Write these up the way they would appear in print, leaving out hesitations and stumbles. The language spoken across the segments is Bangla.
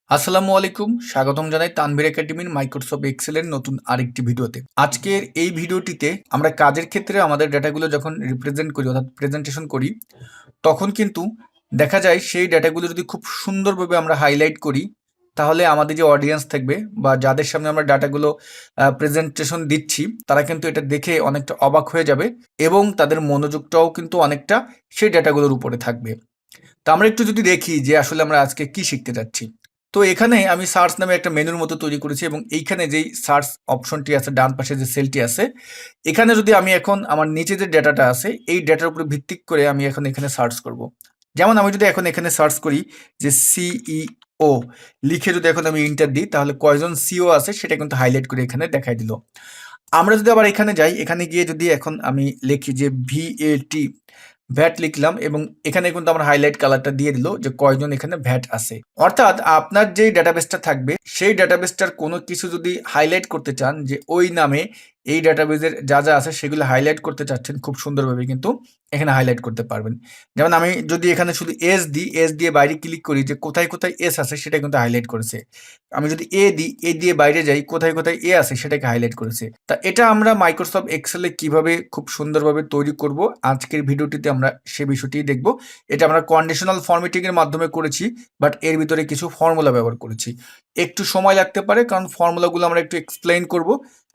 আসসালামু আলাইকুম, স্বাগতম জানাই তানভীর একাডেমির মাইক্রোসফট এক্সেলের নতুন আরেকটি ভিডিওতে। আজকের এই ভিডিওটিতে আমরা কাজের ক্ষেত্রে আমাদের ডেটাগুলো যখন রিপ্রেজেন্ট করি অর্থাৎ প্রেজেন্টেশন করি, তখন কিন্তু দেখা যায় সেই ডেটাগুলো যদি খুব সুন্দরভাবে আমরা হাইলাইট করি, তাহলে আমাদের যে অডিয়েন্স থাকবে বা যাদের সামনে আমরা ডাটাগুলো প্রেজেন্টেশন দিচ্ছি, তারা কিন্তু এটা দেখে অনেকটা অবাক হয়ে যাবে এবং তাদের মনোযোগটাও কিন্তু অনেকটা সেই ডেটাগুলোর উপরে থাকবে। তা আমরা একটু যদি দেখি যে আসলে আমরা আজকে কি শিখতে যাচ্ছি। তো এখানে আমি সার্চ নামে একটা মেনুর মতো তৈরি করেছি এবং এইখানে যেই সার্চ অপশনটি আছে, ডান পাশে যে সেলটি আছে, এখানে যদি আমি এখন আমার নিচে যে ডেটাটা আছে এই ডেটার উপরে ভিত্তি করে আমি এখন এখানে সার্চ করব। যেমন আমি যদি এখন এখানে সার্চ করি যে সিইও লিখে যদি এখন আমি ইন্টার দিই, তাহলে কয়জন সিও আছে সেটা কিন্তু হাইলাইট করে এখানে দেখাই দিল। আমরা যদি আবার এখানে যাই, এখানে গিয়ে যদি এখন আমি লিখি যে ভিএটি ভ্যাট লিখলাম এবং এখানে কিন্তু আমার হাইলাইট কালারটা দিয়ে দিল যে কয়জন এখানে ভ্যাট আছে। অর্থাৎ আপনার যেই ডাটাবেসটা থাকবে সেই ডাটাবেসটার কোনো কিছু যদি হাইলাইট করতে চান, যে ওই নামে এই ডাটাবেসের যা যা আছে সেগুলো হাইলাইট করতে চাচ্ছেন, খুব সুন্দরভাবে কিন্তু এখানে হাইলাইট করতে পারবেন। যেমন আমি যদি এখানে শুধু এস দিই, এস দিয়ে বাইরে ক্লিক করি যে কোথায় কোথায় এস আছে সেটা কিন্তু হাইলাইট করেছে। আমি যদি এ দিই, এ দিয়ে বাইরে যাই, কোথায় কোথায় এ আছে সেটাকে হাইলাইট করেছে। তা এটা আমরা মাইক্রোসফট এক্সেলে কিভাবে খুব সুন্দরভাবে তৈরি করব, আজকের ভিডিওটিতে আমরা সে বিষয়টি দেখব। এটা আমরা কন্ডিশনাল ফরম্যাটিং এর মাধ্যমে করেছি, বাট এর ভিতরে কিছু ফর্মুলা ব্যবহার করেছি। একটু সময় লাগতে পারে, কারণ ফর্মুলাগুলো আমরা একটু এক্সপ্লেইন করব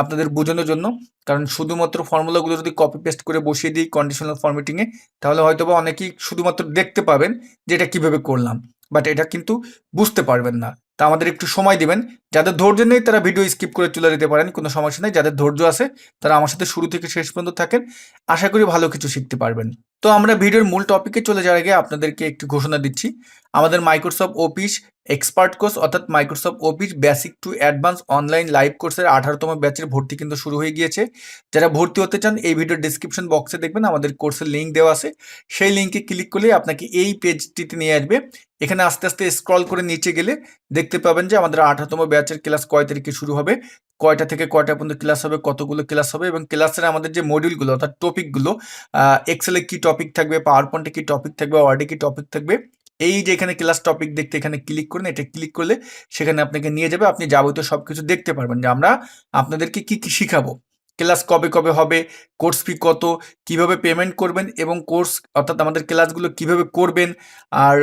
আপনাদের বোঝানোর জন্য। কারণ শুধুমাত্র ফর্মুলাগুলো যদি কপি পেস্ট করে বসিয়ে দিই কন্ডিশনাল ফরম্যাটিং এ, তাহলে হয়তোবা অনেকেই শুধুমাত্র দেখতে পাবেন যে এটা কিভাবে করলাম, বাট এটা কিন্তু বুঝতে পারবেন না। তা আমাদের একটু সময় দিবেন। যাদের ধৈর্য নেই তারা ভিডিও স্কিপ করে চলে যেতে পারেন, কোনো সমস্যা নেই। যাদের ধৈর্য আছে তারা আমার সাথে শুরু থেকে শেষ পর্যন্ত থাকেন, আশা করি ভালো কিছু শিখতে পারবেন। তো আমরা ভিডিওর মূল টপিকে চলে যাওয়ার আগে আপনাদেরকে একটি ঘোষণা দিচ্ছি। আমাদের মাইক্রোসফট অফিস এক্সপার্ট কোর্স অর্থাৎ Microsoft office basic to advance online live কোর্সের 18তম ব্যাচের ভর্তি কিন্তু শুরু হয়ে গিয়েছে। যারা ভর্তি হতে চান এই ভিডিওর ডিসক্রিপশন বক্সে দেখবেন আমাদের কোর্সের লিঙ্ক দেওয়া আছে। সেই লিঙ্কে ক্লিক করলে আপনাকে এই পেজটিতে নিয়ে আসবে। এখানে আস্তে আস্তে স্ক্রল করে নিচে গেলে দেখতে পাবেন যে আমাদের 18তম ব্যাচের ক্লাস কয় তারিখে শুরু হবে, কয়টা থেকে কয়টা পর্যন্ত ক্লাস হবে, কতগুলো ক্লাস হবে এবং ক্লাসের আমাদের যে মডিউলগুলো অর্থাৎ টপিকগুলো, এক্সেলে কি টপিক থাকবে, পাওয়ার পয়েন্টে কি টপিক থাকবে, ওয়ার্ডে কি টপিক থাকবে, এই যে এখানে ক্লাস টপিক দেখতে এখানে ক্লিক করুন। এটা ক্লিক করলে সেখানে আপনাকে নিয়ে যাবে, আপনি যাবতীয় সবকিছু দেখতে পারবেন যে আমরা আপনাদেরকে কি কি শিখাবো, ক্লাস কবে কবে হবে, কোর্স ফি কত, কিভাবে পেমেন্ট করবেন এবং কোর্স অর্থাৎ আমাদের ক্লাসগুলো কিভাবে করবেন। আর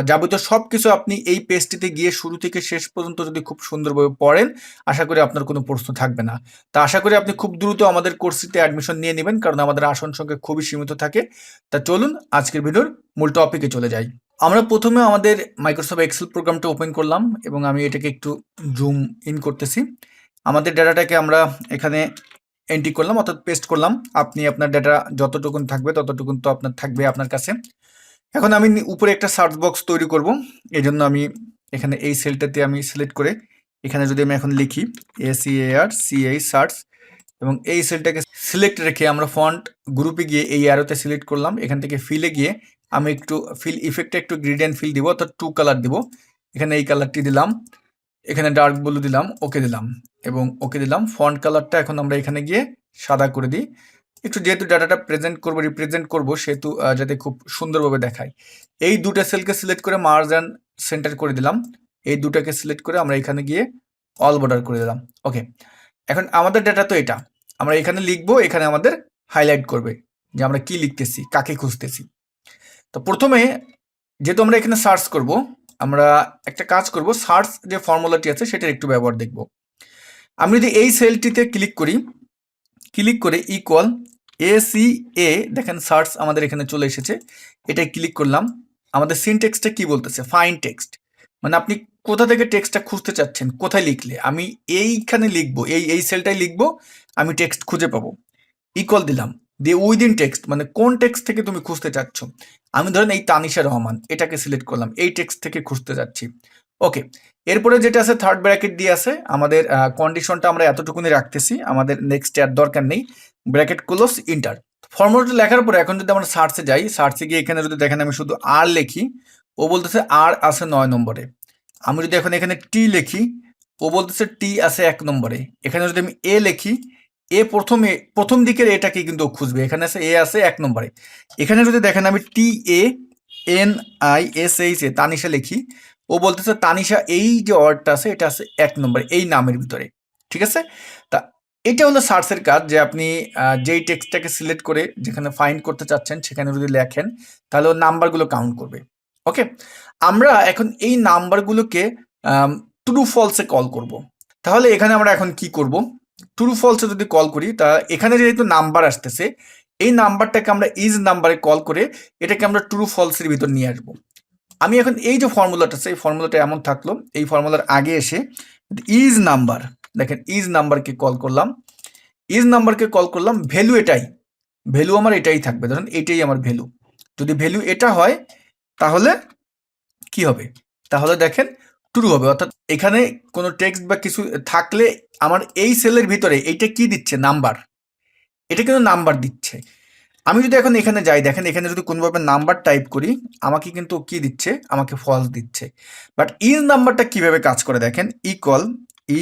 যাবতীয় সব কিছু আপনি এই পেজটিতে গিয়ে শুরু থেকে শেষ পর্যন্ত যদি খুব সুন্দরভাবে পড়েন, আশা করি আপনার কোনো প্রশ্ন থাকবে না। তা আশা করি আপনি খুব দ্রুত আমাদের কোর্সটিতে অ্যাডমিশন নিয়ে নেবেন, কারণ আমাদের আসন সংখ্যা খুবই সীমিত থাকে। তা চলুন আজকের ভিডিওর মূল টপিকে চলে যাই। আমরা প্রথমে আমাদের মাইক্রোসফট এক্সেল প্রোগ্রামটা ওপেন করলাম এবং আমি এটাকে একটু জুম ইন করতেছি। আমাদের ডেটাটাকে আমরা এখানে এন্ট্রি করলাম অর্থাৎ পেস্ট করলাম। আপনি আপনার ডেটা যতটুকুন থাকবে ততটুকুন তো আপনার থাকবে আপনার কাছে। এখন আমি উপরে একটা সার্চ বক্স তৈরি করব। এই জন্য আমি এখানে এই সেলটাতে আমি সিলেক্ট করে এখানে যদি আমি এখন লিখি SEARCH সার্চ এবং এই সেলটাকে সিলেক্ট রেখে আমরা ফন্ট গ্রুপে গিয়ে এই অ্যারোতে সিলেক্ট করলাম। এখান থেকে ফিলে গিয়ে আমি একটু ফিল ইফেক্টে একটু গ্রেডিয়েন্ট ফিল দিব অর্থাৎ 2 কালার দিব। এখানে এই কালারটি দিলাম, এখানে ডার্ক ব্লু দিলাম, ওকে দিলাম এবং ওকে দিলাম। ফন্ট কালারটা এখন আমরা এখানে গিয়ে সাদা করে দিই। একটু যেহেতু ডাটাটা প্রেজেন্ট করব, রিপ্রেজেন্ট করব, সেহেতু যাতে খুব সুন্দরভাবে দেখায়। এই দুটো সেলকে সিলেক্ট করে মার্জ অ্যান্ড সেন্টার করে দিলাম। এই দুটাকে সিলেক্ট করে আমরা এখানে গিয়ে অল বর্ডার করে দিলাম। ওকে, এখন আমাদের ডেটা তো এটা আমরা এখানে লিখবো, এখানে আমাদের হাইলাইট করবে যে আমরা কি লিখতেছি, কাকে খুঁজতেছি। তো প্রথমে যেহেতু আমরা এখানে সার্চ করব, আমরা একটা কাজ করব, সার্চ যে ফর্মুলাটি আছে সেটার একটু ব্যবহার দেখব। আমি যদি এই সেলটিতে ক্লিক করি, ক্লিক করে ইকুয়াল ACA, দেখেন সার্চ আমাদের এখানে চলে এসেছে। এটা ক্লিক করলাম। আমাদের সিনটেক্সটা কি বলতেছে, ফাইন টেক্সট, মানে আপনি কোথা থেকে টেক্সটটা খুঁজতে চাচ্ছেন, কোথায় লিখলে আমি এইখানে লিখবো, এই সেলটাই লিখবো, আমি টেক্সট খুঁজে পাবো। ইকুয়াল দিলাম, দিয়ে উইদিন টেক্সট মানে কোন টেক্সট থেকে তুমি খুঁজতে চাচ্ছ। আমি ধরেন এই তানিশা রহমান এটাকে সিলেক্ট করলাম, এই টেক্সট থেকে খুঁজতে যাচ্ছি। ওকে, এরপরে যেটা আছে থার্ড ব্র্যাকেট দিয়ে আছে, আমাদের কন্ডিশনটা আমরা এতটুকুনি রাখতেছি, আমাদের নেক্সট আর দরকার নেই। Bracket close inter. ফর্মুলাটা লেখার পরে এখন যদি আমরা সার্চে যাই, সার্চে গিয়ে এখানে যদি দেখেন আমি শুধু আর লিখি, ও বলতেছে আর আছে 9 নম্বরে। আমি যদি এখন এখানে টি লিখি, ও বলতেছে টি আছে 1 নম্বরে। এখানে যদি আমি এ লিখি, এ প্রথম দিকের এটাকে কিন্তু খুঁজবে, এখানে আছে এ আছে 1 নম্বরে। এখানে যদি দেখেন আমি TANISHA তানিশা লিখি, ও বলতেছে তানিশা এই যে ওয়ার্ডটা আছে এটা আছে 1 নম্বর এই নামের ভিতরে, ঠিক আছে? তা এটা হলো সার্চের কাজ, যে আপনি যেই টেক্সটটাকে সিলেক্ট করে যেখানে ফাইন্ড করতে চাচ্ছেন সেখানে যদি লেখেন তাহলে ও নাম্বারগুলো কাউন্ট করবে। ওকে, আমরা এখন এই নাম্বারগুলোকে ট্রু ফলসে কল করব। তাহলে এখানে আমরা এখন কি করব, ট্রু ফলসে যদি কল করি তা এখানে যেহেতু নাম্বার আসতেছে এই নাম্বারটাকে আমরা ইজ নাম্বারে কল করে এটাকে আমরা ট্রু ফলসের ভিতর নিয়ে আসবো। আমি এখন এই যে ফর্মুলাটা আছে এই ফর্মুলাটা এমন থাকলো, এই ফর্মুলার আগে এসে ইজ নাম্বার, দেখেন ইজ নাম্বারকে কল করলাম, ইজ নাম্বারকে কল করলাম, ভ্যালু এটাই, ভ্যালু আমার এটাই থাকবে, ধরুন এটাই আমার ভ্যালু। যদি ভ্যালু এটা হয় তাহলে কি হবে, তাহলে দেখেন ট্রু হবে, অর্থাৎ এখানে কোনো টেক্সট বা কিছু থাকলে আমার এই সেলের ভিতরে এইটা কি দিচ্ছে, নাম্বার, এটা কিন্তু নাম্বার দিচ্ছে। আমি যদি এখন এখানে যাই, দেখেন এখানে যদি কোনোভাবে নাম্বার টাইপ করি আমাকে কিন্তু কি দিচ্ছে, আমাকে ফলস দিচ্ছে। বাট ইজ নাম্বারটা কিভাবে কাজ করে দেখেন, ইকুয়াল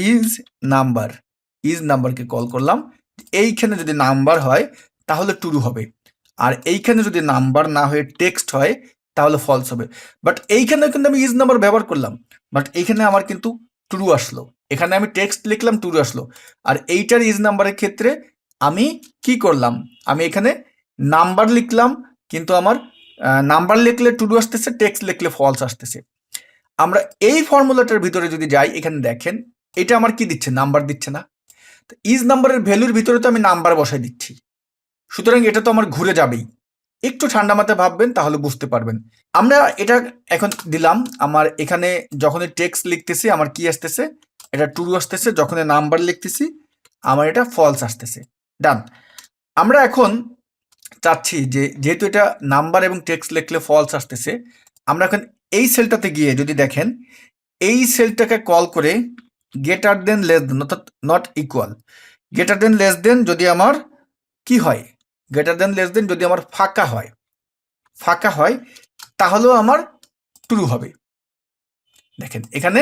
ইজ নাম্বার, ইজ নাম্বারকে কল করলাম, এইখানে যদি নাম্বার হয় তাহলে ট্রু হবে, আর এইখানে যদি নাম্বার না হয়ে টেক্সট হয় তাহলে ফলস হবে। বাট এইখানে কিন্তু আমি ইজ নাম্বার ব্যবহার করলাম, বাট এইখানে আমার কিন্তু ট্রু আসলো, এখানে আমি টেক্সট লিখলাম ট্রু আসলো। আর এইটার ইজ নাম্বারের ক্ষেত্রে আমি কি করলাম, আমি এখানে নাম্বার লিখলাম কিন্তু আমার নাম্বার লিখলে ট্রু আসতেছে, টেক্সট লিখলে ফলস আসতেছে। আমরা এই ফর্মুলাটার ভিতরে যদি যাই এখানে দেখেন এটা আমার কি দিচ্ছে, নাম্বার দিচ্ছে না, ইজ নাম্বারের ভ্যালুর ভিতরে তো আমি নাম্বার বসাই দিচ্ছি, সুতরাং এটা তো আমার ঘুরে যাবেই। একটু ঠান্ডা মাথায় ভাববেন তাহলে বুঝতে পারবেন। আমরা এটা এখন দিলাম, আমার এখানে যখন টেক্সট লিখতেছি আমার কি আসতেছে, এটা ট্রু আসতেছে, যখন নাম্বার লিখতেছি আমার এটা ফলস আসতেছে। ডান। আমরা এখন চাচ্ছি যে যেহেতু এটা নাম্বার এবং টেক্সট লিখলে ফলস আসতেছে, আমরা এখন এই সেলটাতে গিয়ে যদি দেখেন এই সেলটাকে কল করে গ্রেটার দেন লেস দেন, অর্থাৎ not equal, greater than less than যদি আমার কি হয়, গ্রেটার দেন লেস দেন যদি আমার ফাঁকা হয়, ফাঁকা হয় তাহলেও আমার ট্রু হবে। দেখেন এখানে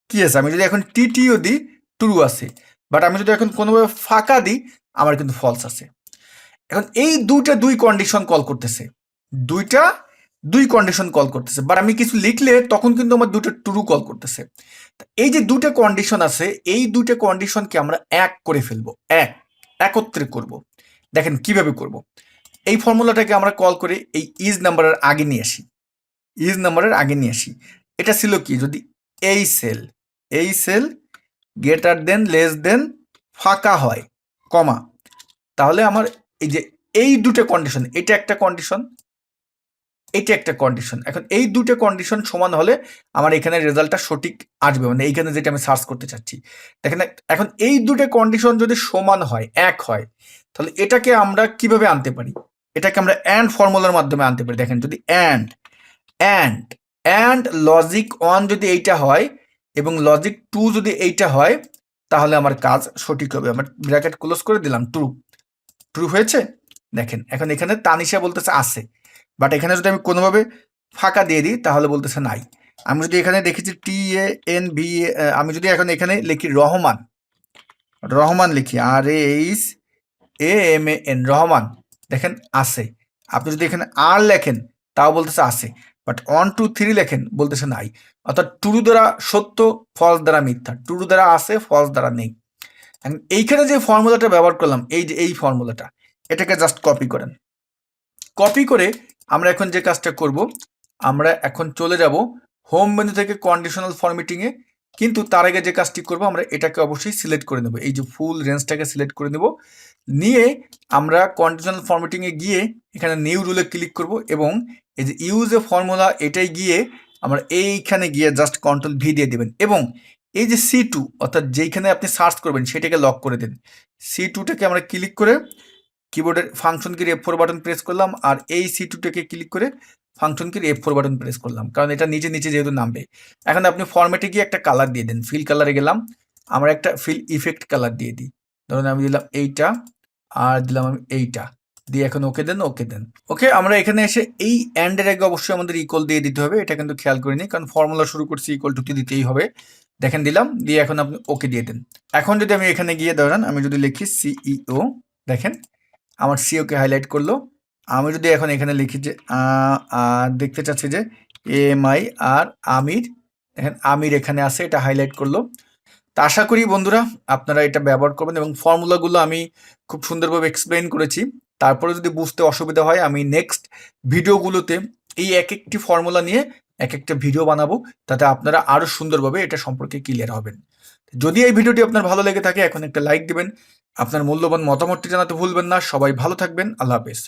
কি আছে, আমি যদি এখন টিটিও দিই ট্রু আছে, বাট আমি যদি এখন কোনোভাবে ফাঁকা দিই আমার কিন্তু ফলস আছে। এখন এই দুই কন্ডিশন কল করতেছে, দুই কন্ডিশন কল করতেছে, বাট আমি কিছু লিখলে তখন কিন্তু আমার দুটো ট্রু কল করতেছে। এই যে দুটো কন্ডিশন আছে এই দুটো কন্ডিশনকে আমরা এক করে ফেলবো, একত্রে করব। দেখেন কিভাবে করব, এই ফর্মুলাটাকে আমরা কল করে এই ইজ নাম্বারের আগে নিয়ে আসি, ইজ নাম্বারের আগে নিয়ে আসি। এটা ছিল কি, যদি এই sell greater than less than ফাঁকা হয় কমা, তাহলে আমার এই যে এই দুটো কন্ডিশন, এটা একটা কন্ডিশন, এটা একটা কন্ডিশন, এখন এই দুটো কন্ডিশন সমান হলে আমার এখানে রেজাল্টটা সঠিক আসবে, মানে এইখানে যেটা আমি সার্চ করতে চাচ্ছি। দেখেন এখন এই দুটো কন্ডিশন যদি সমান হয়, এক হয়, তাহলে এটাকে আমরা কিভাবে আনতে পারি, এটাকে আমরা অ্যান্ড ফর্মুলার মাধ্যমে আনতে পারি। দেখেন যদি অ্যান্ড লজিক 1 যদি এইটা হয় এবং লজিক 2 যদি এইটা হয় তাহলে আমার কাজ সঠিক হবে। আমার ব্র্যাকেট ক্লোজ করে দিলাম, ট্রু হয়েছে। দেখেন এখন এখানে তানিশা বলতেছে আছে, বাট এখানে যদি আমি কোনোভাবে ফাঁকা দিয়ে দিই তাহলে বলতেছে নাই। আমি যদি এখানে দেখেছি TANV, আমি যদি এখন এখানে লিখি রহমান লিখি RAHAMAN রহমান, দেখেন আছে। আপনি যদি এখানে আর লেখেন তাও বলতেছে আছে, বাট 1 2 3 লেখেন বলতেছে নাই। অর্থাৎ ট্রু দ্বারা সত্য, ফলস দ্বারা মিথ্যা, ট্রু দ্বারা আছে, ফলস দ্বারা নেই। এইখানে যে ফর্মুলাটা ব্যবহার করলাম এই যে এই ফর্মুলাটা, এটাকে জাস্ট কপি করেন, কপি করে আমরা এখন যে কাজটা করব, আমরা এখন চলে যাব হোম মেনু থেকে কন্ডিশনাল ফরম্যাটিংয়ে, কিন্তু তার আগে যে কাজটি করব আমরা এটাকে অবশ্যই সিলেক্ট করে নেব, এই যে ফুল রেঞ্জটাকে সিলেক্ট করে নেব, নিয়ে আমরা কন্ডিশনাল ফরম্যাটিংয়ে গিয়ে এখানে নিউ রুলে ক্লিক করব এবং এই যে ইউজ এ ফর্মুলা এটাই গিয়ে আমরা এইখানে গিয়ে জাস্ট কন্ট্রোল ভি দিয়ে দেবেন এবং এই যে C2 অর্থাৎ যেইখানে আপনি সার্চ করবেন সেটাকে লক করে দেন। C2টাকে আমরা ক্লিক করে কিবোর্ডের ফাংশন কির F4 বাটন প্রেস করলাম, আর এই C2টাকে ক্লিক করে ফাংশন কির F4 বাটন প্রেস করলাম, কারণ এটা নিচে নিচে যেহেতু নামবে। এখন আপনি ফরম্যাটে গিয়ে একটা কালার দিয়ে দেন, ফিল কালারে গেলাম, আমরা একটা ফিল ইফেক্ট কালার দিয়ে দিই, ধরুন আমি দিলাম এইটা আর দিলাম আমি এইটা দিয়ে, এখন ওকে দেন, ওকে। আমরা এখানে এসে এই অ্যান্ডের আগে অবশ্যই আমাদের ইকুয়াল দিয়ে দিতে হবে, এটা কিন্তু খেয়াল করে নিই, কারণ ফর্মুলা শুরু করছি ইকুয়াল টু দিতেই হবে। দেখেন দিলাম, দিয়ে এখন আপনি ওকে দিয়ে দেন। এখন যদি আমি এখানে গিয়ে ধরেন আমি যদি লিখি CEO, দেখেন আমার সিওকে হাইলাইট করলো। আমি যদি এখন এখানে লিখি যে দেখতে চাচ্ছি যে AMI আর আমির দেখেন আমির এখানে আছে, এটা হাইলাইট করলো। তা আশা করি বন্ধুরা আপনারা এটা ব্যবহার করবেন এবং ফর্মুলাগুলো আমি খুব সুন্দরভাবে এক্সপ্লেইন করেছি। তারপরে যদি বুঝতে অসুবিধা হয় আমি নেক্সট ভিডিওগুলোতে এই এক একটি ফর্মুলা নিয়ে এক একটা ভিডিও বানাবো, তাতে আপনারা আরো সুন্দরভাবে এটা সম্পর্কে ক্লিয়ার হবেন। যদি এই ভিডিওটি আপনার ভালো লেগে থাকে এখন একটা লাইক দিবেন, আপনার মূল্যবান মতামতটি জানাতে ভুলবেন না। সবাই ভালো থাকবেন, আল্লাহ হাফেজ।